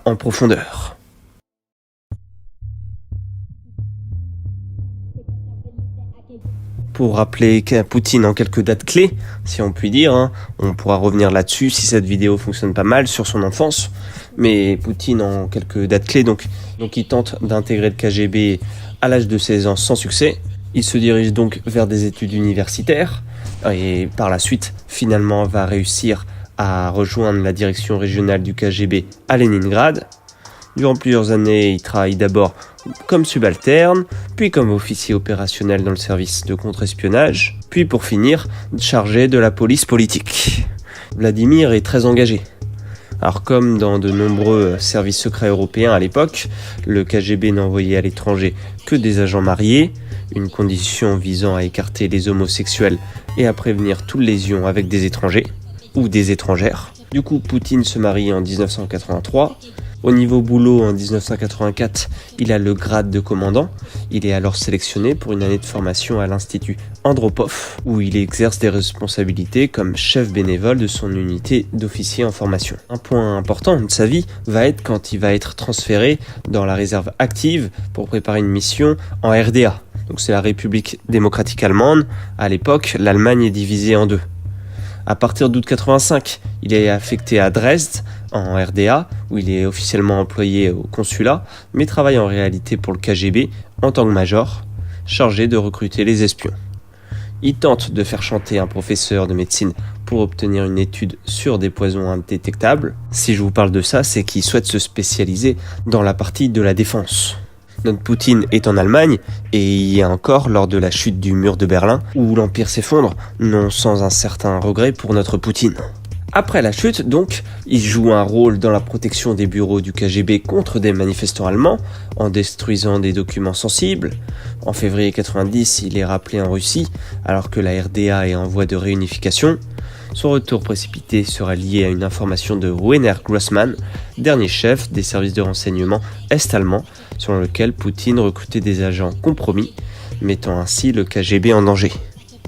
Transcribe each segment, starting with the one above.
en profondeur. Pour rappeler Poutine en quelques dates clés, si on peut dire, on pourra revenir là-dessus si cette vidéo fonctionne pas mal sur son enfance. Mais Poutine en quelques dates clés, donc il tente d'intégrer le KGB à l'âge de 16 ans sans succès. Il se dirige donc vers des études universitaires et par la suite, finalement, va réussir à rejoindre la direction régionale du KGB à Leningrad. Durant plusieurs années, il travaille d'abord comme subalterne, puis comme officier opérationnel dans le service de contre-espionnage, puis pour finir, chargé de la police politique. Vladimir est très engagé. Alors comme dans de nombreux services secrets européens à l'époque, le KGB n'envoyait à l'étranger que des agents mariés, une condition visant à écarter les homosexuels et à prévenir toute lésion avec des étrangers, ou des étrangères. Du coup, Poutine se marie en 1983. Au niveau boulot, en 1984, il a le grade de commandant. Il est alors sélectionné pour une année de formation à l'Institut Andropov, où il exerce des responsabilités comme chef bénévole de son unité d'officier en formation. Un point important de sa vie va être quand il va être transféré dans la réserve active pour préparer une mission en RDA. Donc c'est la République démocratique allemande. À l'époque, l'Allemagne est divisée en deux. À partir d'août 85, il est affecté à Dresde, en RDA, où il est officiellement employé au consulat, mais travaille en réalité pour le KGB en tant que major, chargé de recruter les espions. Il tente de faire chanter un professeur de médecine pour obtenir une étude sur des poisons indétectables. Si je vous parle de ça, c'est qu'il souhaite se spécialiser dans la partie de la défense. Notre Poutine est en Allemagne, et il y a encore lors de la chute du mur de Berlin, où l'Empire s'effondre, non sans un certain regret pour notre Poutine. Après la chute, donc, il joue un rôle dans la protection des bureaux du KGB contre des manifestants allemands, en détruisant des documents sensibles. En février 90, il est rappelé en Russie, alors que la RDA est en voie de réunification. Son retour précipité sera lié à une information de Werner Grossmann, dernier chef des services de renseignement est-allemands, selon lequel Poutine recrutait des agents compromis, mettant ainsi le KGB en danger.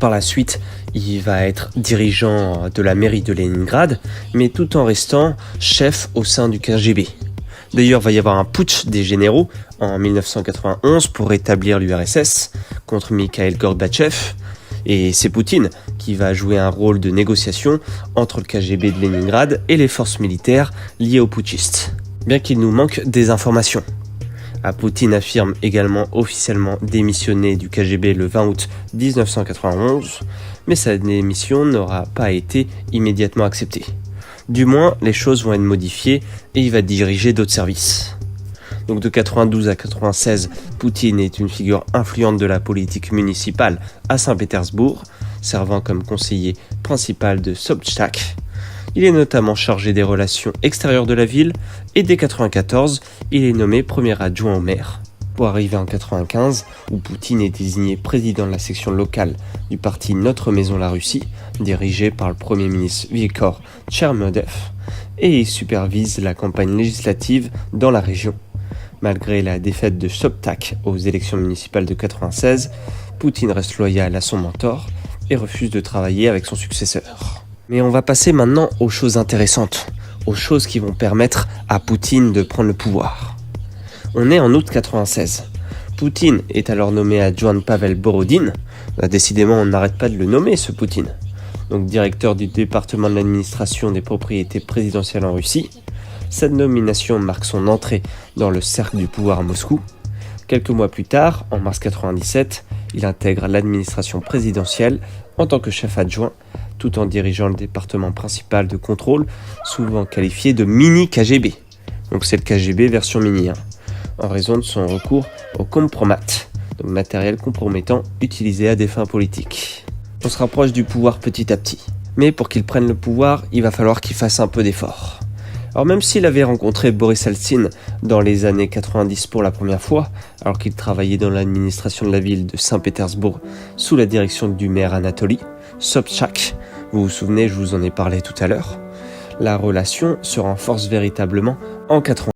Par la suite, il va être dirigeant de la mairie de Leningrad, mais tout en restant chef au sein du KGB. D'ailleurs, il va y avoir un putsch des généraux en 1991 pour rétablir l'URSS contre Mikhail Gorbatchev. Et c'est Poutine qui va jouer un rôle de négociation entre le KGB de Leningrad et les forces militaires liées aux putschistes. Bien qu'il nous manque des informations. Poutine affirme également officiellement démissionner du KGB le 20 août 1991, mais sa démission n'aura pas été immédiatement acceptée. Du moins, les choses vont être modifiées et il va diriger d'autres services. Donc de 92 à 96, Poutine est une figure influente de la politique municipale à Saint-Pétersbourg, servant comme conseiller principal de Sobchak. Il est notamment chargé des relations extérieures de la ville et dès 94, il est nommé premier adjoint au maire. Pour arriver en 95, où Poutine est désigné président de la section locale du parti Notre Maison la Russie, dirigé par le premier ministre Viktor Tchermodev, et il supervise la campagne législative dans la région. Malgré la défaite de Sobchak aux élections municipales de 96, Poutine reste loyal à son mentor et refuse de travailler avec son successeur. Mais on va passer maintenant aux choses intéressantes, aux choses qui vont permettre à Poutine de prendre le pouvoir. On est en août 96. Poutine est alors nommé adjoint de Pavel Borodine. Décidément, on n'arrête pas de le nommer, ce Poutine. Donc directeur du département de l'administration des propriétés présidentielles en Russie. Cette nomination marque son entrée dans le cercle du pouvoir à Moscou. Quelques mois plus tard, en mars 97, il intègre l'administration présidentielle en tant que chef adjoint, tout en dirigeant le département principal de contrôle, souvent qualifié de mini-KGB. Donc c'est le KGB version mini, en raison de son recours au compromat, donc matériel compromettant utilisé à des fins politiques. On se rapproche du pouvoir petit à petit. Mais pour qu'il prenne le pouvoir, il va falloir qu'il fasse un peu d'effort. Alors même s'il avait rencontré Boris Eltsine dans les années 90 pour la première fois, alors qu'il travaillait dans l'administration de la ville de Saint-Pétersbourg sous la direction du maire Anatoly Sobchak, vous vous souvenez, je vous en ai parlé tout à l'heure, la relation se renforce véritablement en 80.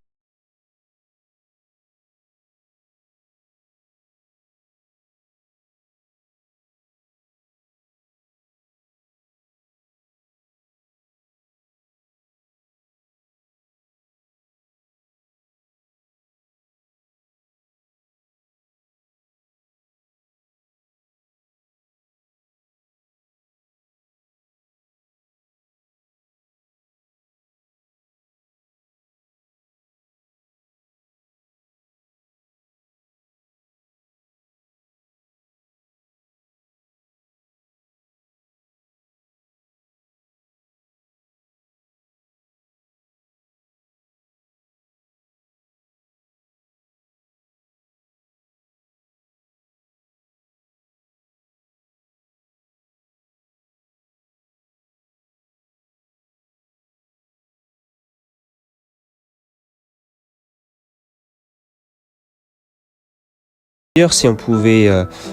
D'ailleurs, si on pouvait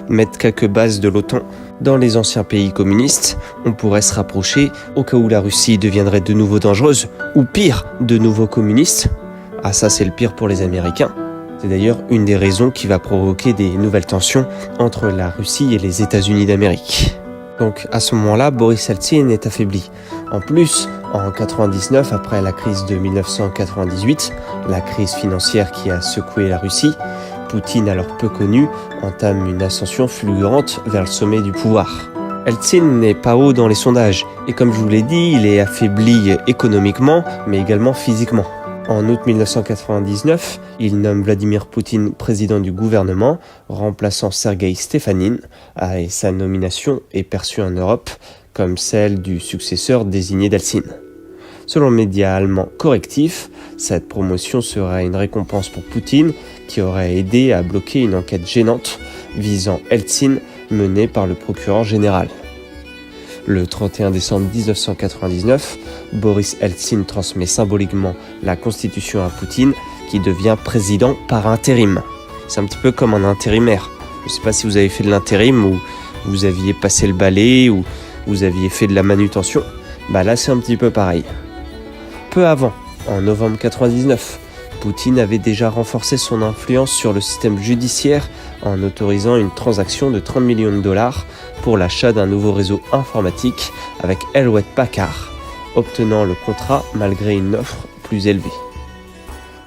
mettre quelques bases de l'OTAN dans les anciens pays communistes, on pourrait se rapprocher au cas où la Russie deviendrait de nouveau dangereuse, ou pire, de nouveau communiste. Ah ça c'est le pire pour les Américains. C'est d'ailleurs une des raisons qui va provoquer des nouvelles tensions entre la Russie et les États-Unis d'Amérique. Donc à ce moment-là, Boris Eltsine est affaibli. En plus, en 99, après la crise de 1998, la crise financière qui a secoué la Russie, Poutine, alors peu connu, entame une ascension fulgurante vers le sommet du pouvoir. Eltsine n'est pas haut dans les sondages, et comme je vous l'ai dit, il est affaibli économiquement, mais également physiquement. En août 1999, il nomme Vladimir Poutine président du gouvernement, remplaçant Sergueï Stefanin, et sa nomination est perçue en Europe comme celle du successeur désigné d'Eltsine. Selon le média allemand Correctiv, cette promotion serait une récompense pour Poutine qui aurait aidé à bloquer une enquête gênante visant Eltsine menée par le procureur général. Le 31 décembre 1999, Boris Eltsine transmet symboliquement la constitution à Poutine qui devient président par intérim. C'est un petit peu comme un intérimaire. Je ne sais pas si vous avez fait de l'intérim ou vous aviez passé le balai ou vous aviez fait de la manutention. Là c'est un petit peu pareil. Peu avant, en novembre 1999, Poutine avait déjà renforcé son influence sur le système judiciaire en autorisant une transaction de 30 millions de dollars pour l'achat d'un nouveau réseau informatique avec Hewlett Packard, obtenant le contrat malgré une offre plus élevée.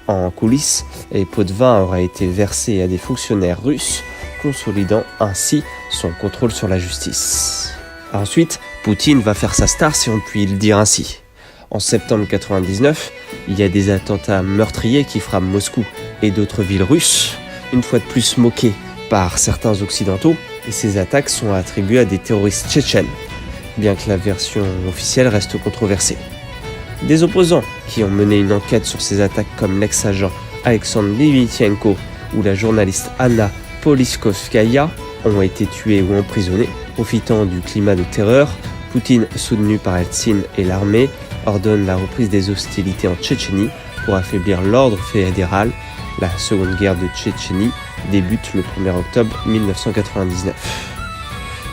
En coulisses, les pots de vin auraient été versés à des fonctionnaires russes, consolidant ainsi son contrôle sur la justice. Ensuite, Poutine va faire sa star si on peut le dire ainsi. En septembre 1999, il y a des attentats meurtriers qui frappent Moscou et d'autres villes russes, une fois de plus moquées par certains occidentaux, et ces attaques sont attribuées à des terroristes tchétchènes, bien que la version officielle reste controversée. Des opposants qui ont mené une enquête sur ces attaques comme l'ex-agent Alexandre Livichenko ou la journaliste Anna Politkovskaya ont été tués ou emprisonnés. Profitant du climat de terreur, Poutine, soutenu par Eltsine et l'armée, ordonne la reprise des hostilités en Tchétchénie pour affaiblir l'ordre fédéral. La seconde guerre de Tchétchénie débute le 1er octobre 1999.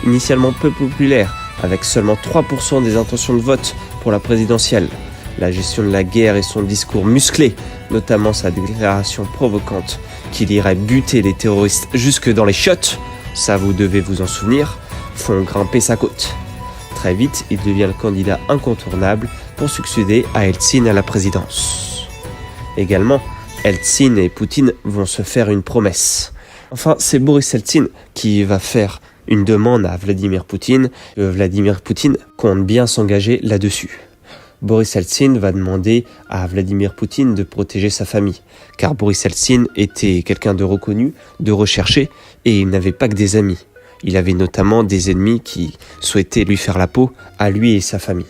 Initialement peu populaire, avec seulement 3% des intentions de vote pour la présidentielle, la gestion de la guerre et son discours musclé, notamment sa déclaration provocante qu'il irait buter les terroristes jusque dans les chiottes, ça vous devez vous en souvenir, font grimper sa cote. Très vite, il devient le candidat incontournable pour succéder à Eltsine à la présidence. Également, Eltsine et Poutine vont se faire une promesse. Enfin, c'est Boris Eltsine qui va faire une demande à Vladimir Poutine. Vladimir Poutine compte bien s'engager là-dessus. Boris Eltsine va demander à Vladimir Poutine de protéger sa famille, car Boris Eltsine était quelqu'un de reconnu, de recherché, et il n'avait pas que des amis. Il avait notamment des ennemis qui souhaitaient lui faire la peau, à lui et sa famille.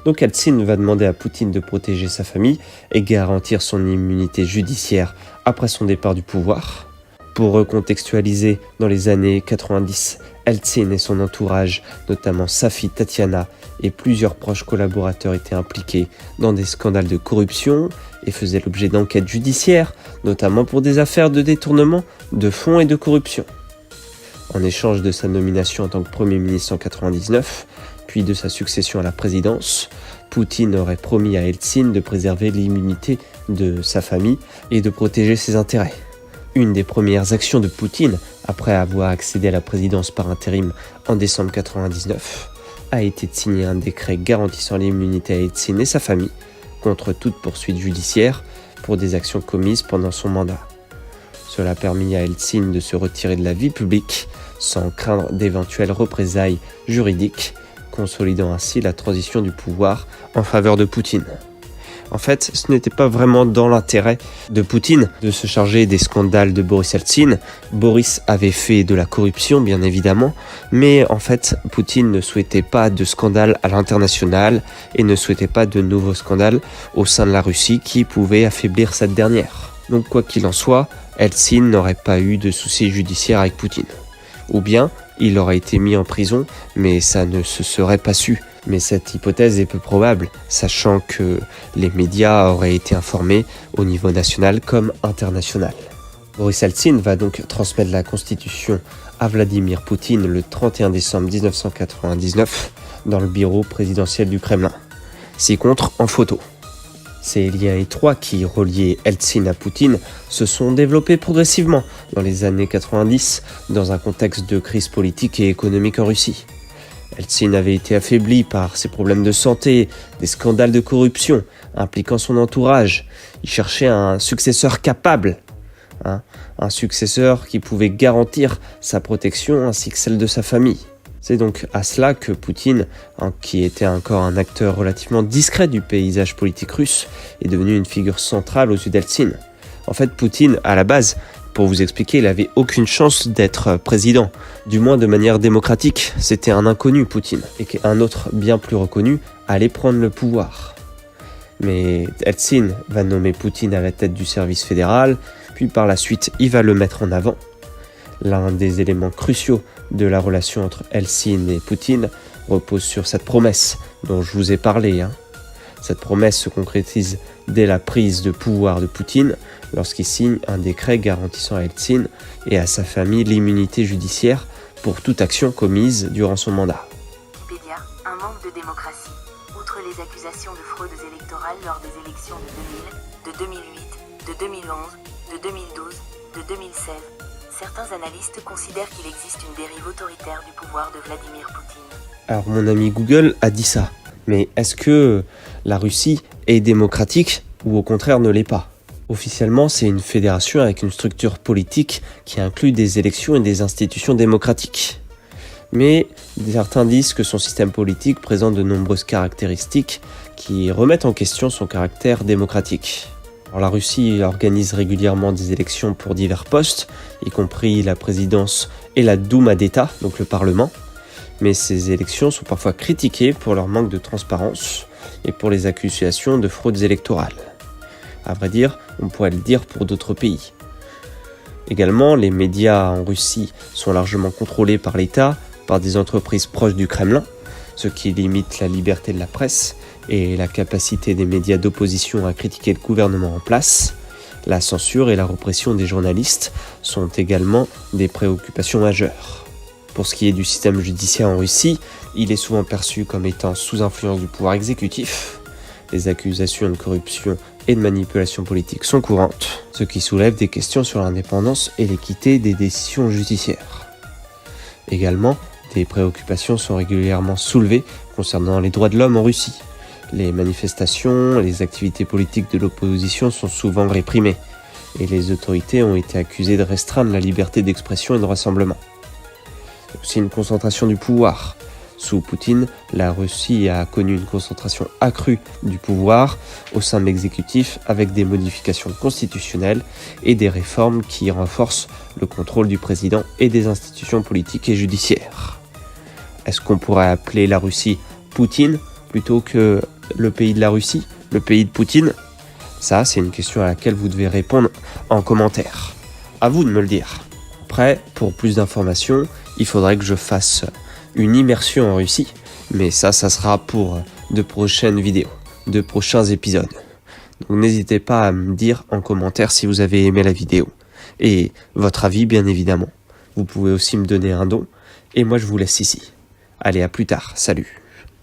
Donc Eltsine va demander à Poutine de protéger sa famille et garantir son immunité judiciaire après son départ du pouvoir. Pour recontextualiser, dans les années 90, Eltsine et son entourage, notamment sa fille Tatiana et plusieurs proches collaborateurs étaient impliqués dans des scandales de corruption et faisaient l'objet d'enquêtes judiciaires, notamment pour des affaires de détournement de fonds et de corruption. En échange de sa nomination en tant que Premier ministre en 1999, puis de sa succession à la présidence, Poutine aurait promis à Eltsine de préserver l'immunité de sa famille et de protéger ses intérêts. Une des premières actions de Poutine, après avoir accédé à la présidence par intérim en décembre 1999, a été de signer un décret garantissant l'immunité à Eltsine et sa famille contre toute poursuite judiciaire pour des actions commises pendant son mandat. Cela a permis à Eltsine de se retirer de la vie publique sans craindre d'éventuelles représailles juridiques, consolidant ainsi la transition du pouvoir en faveur de Poutine. En fait, ce n'était pas vraiment dans l'intérêt de Poutine de se charger des scandales de Boris Eltsine. Boris avait fait de la corruption, bien évidemment, mais en fait, Poutine ne souhaitait pas de scandales à l'international et ne souhaitait pas de nouveaux scandales au sein de la Russie qui pouvaient affaiblir cette dernière. Donc quoi qu'il en soit, Eltsine n'aurait pas eu de soucis judiciaires avec Poutine. Ou bien, il aurait été mis en prison, mais ça ne se serait pas su. Mais cette hypothèse est peu probable, sachant que les médias auraient été informés au niveau national comme international. Boris Eltsine va donc transmettre la constitution à Vladimir Poutine le 31 décembre 1999 dans le bureau présidentiel du Kremlin. Ci-contre en photo. Ces liens étroits qui reliaient Eltsine à Poutine se sont développés progressivement dans les années 90 dans un contexte de crise politique et économique en Russie. Eltsine avait été affaibli par ses problèmes de santé, des scandales de corruption impliquant son entourage. Il cherchait un successeur capable, un successeur qui pouvait garantir sa protection ainsi que celle de sa famille. C'est donc à cela que Poutine, qui était encore un acteur relativement discret du paysage politique russe, est devenu une figure centrale aux yeux d'Eltsine. En fait, Poutine, à la base, pour vous expliquer, il n'avait aucune chance d'être président, du moins de manière démocratique. C'était un inconnu, Poutine, et qu'un autre bien plus reconnu allait prendre le pouvoir. Mais Eltsine va nommer Poutine à la tête du service fédéral, puis par la suite, il va le mettre en avant. L'un des éléments cruciaux de la relation entre Eltsine et Poutine repose sur cette promesse dont je vous ai parlé. Cette promesse se concrétise dès la prise de pouvoir de Poutine lorsqu'il signe un décret garantissant à Eltsine et à sa famille l'immunité judiciaire pour toute action commise durant son mandat. Wikipédia, un manque de démocratie. Outre les accusations de fraudes électorales lors des élections de 2000, de 2008, de 2011, de 2012, de 2016, certains analystes considèrent qu'il existe une dérive autoritaire du pouvoir de Vladimir Poutine. Alors mon ami Google a dit ça, mais est-ce que la Russie est démocratique ou au contraire ne l'est pas ? Officiellement, c'est une fédération avec une structure politique qui inclut des élections et des institutions démocratiques. Mais certains disent que son système politique présente de nombreuses caractéristiques qui remettent en question son caractère démocratique. Alors, la Russie organise régulièrement des élections pour divers postes, y compris la présidence et la Douma d'État, donc le Parlement. Mais ces élections sont parfois critiquées pour leur manque de transparence et pour les accusations de fraudes électorales. À vrai dire, on pourrait le dire pour d'autres pays. Également, les médias en Russie sont largement contrôlés par l'État, par des entreprises proches du Kremlin, ce qui limite la liberté de la presse et la capacité des médias d'opposition à critiquer le gouvernement en place. La censure et la répression des journalistes sont également des préoccupations majeures. Pour ce qui est du système judiciaire en Russie, il est souvent perçu comme étant sous influence du pouvoir exécutif. Les accusations de corruption et de manipulation politique sont courantes, ce qui soulève des questions sur l'indépendance et l'équité des décisions judiciaires. Également, des préoccupations sont régulièrement soulevées concernant les droits de l'homme en Russie. Les manifestations et les activités politiques de l'opposition sont souvent réprimées, et les autorités ont été accusées de restreindre la liberté d'expression et de rassemblement. C'est aussi une concentration du pouvoir. Sous Poutine, la Russie a connu une concentration accrue du pouvoir au sein de l'exécutif avec des modifications constitutionnelles et des réformes qui renforcent le contrôle du président et des institutions politiques et judiciaires. Est-ce qu'on pourrait appeler la Russie Poutine plutôt que le pays de la Russie, le pays de Poutine ? Ça, c'est une question à laquelle vous devez répondre en commentaire. À vous de me le dire. Après, pour plus d'informations, il faudrait que je fasse une immersion en Russie, mais ça sera pour de prochaines vidéos, de prochains épisodes. Donc n'hésitez pas à me dire en commentaire si vous avez aimé la vidéo, et votre avis bien évidemment. Vous pouvez aussi me donner un don, et moi je vous laisse ici. Allez, à plus tard, salut.